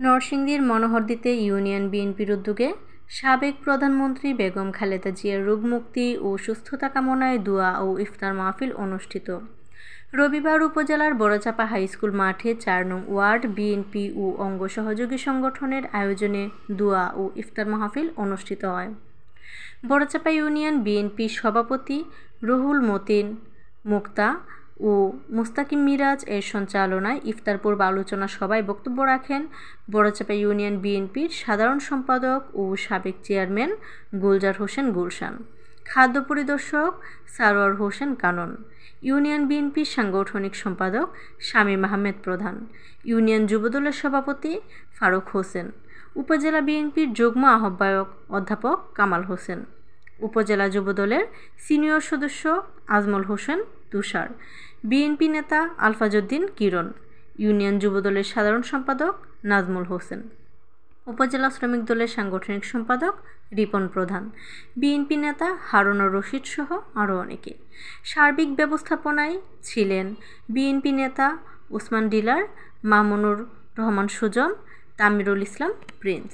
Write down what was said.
নরসিংদীর মনোহরদীতে ইউনিয়ন বিএনপির উদ্যোগে সাবেক প্রধানমন্ত্রী বেগম খালেদা জিয়ার রোগমুক্তি ও সুস্থতা কামনায় দোয়া ও ইফতার মাহফিল অনুষ্ঠিত। রবিবার উপজেলার বড়চাপা হাইস্কুল মাঠে ৪ নং ওয়ার্ড বিএনপি ও অঙ্গ সহযোগী সংগঠনের আয়োজনে দোয়া ও ইফতার মাহফিল অনুষ্ঠিত হয়। বড়চাপা ইউনিয়ন বিএনপির সভাপতি রুহুল মতিন মুক্তা ও মুস্তাকিম মিরাজ এর সঞ্চালনায় ইফতার পূর্ব আলোচনা সভায় বক্তব্য রাখেন বড়চাপা ইউনিয়ন বিএনপির সাধারণ সম্পাদক ও সাবেক চেয়ারম্যান গুলজার হোসেন গুলশান, খাদ্য পরিদর্শক সারোয়ার হোসেন কানন, ইউনিয়ন বিএনপির সাংগঠনিক সম্পাদক শামীম আহমেদ প্রধান, ইউনিয়ন যুবদলের সভাপতি ফারুক হোসেন, উপজেলা বিএনপির যুগ্ম আহ্বায়ক অধ্যাপক কামাল হোসেন, উপজেলা যুবদলের সিনিয়র সদস্য আজমল হোসেন তুষার, বিএনপি নেতা আলফাজউদ্দিন কিরণ, ইউনিয়ন যুবদলের সাধারণ সম্পাদক নাজমুল হোসেন, উপজেলা শ্রমিক দলের সাংগঠনিক সম্পাদক রিপন প্রধান, বিএনপি নেতা হারুনুর রশিদ সহ আরও অনেকে। সার্বিক ব্যবস্থাপনায় ছিলেন বিএনপি নেতা ওসমান ডিলার, মামুনুর রহমান সুজন, তামিরুল ইসলাম প্রিন্স।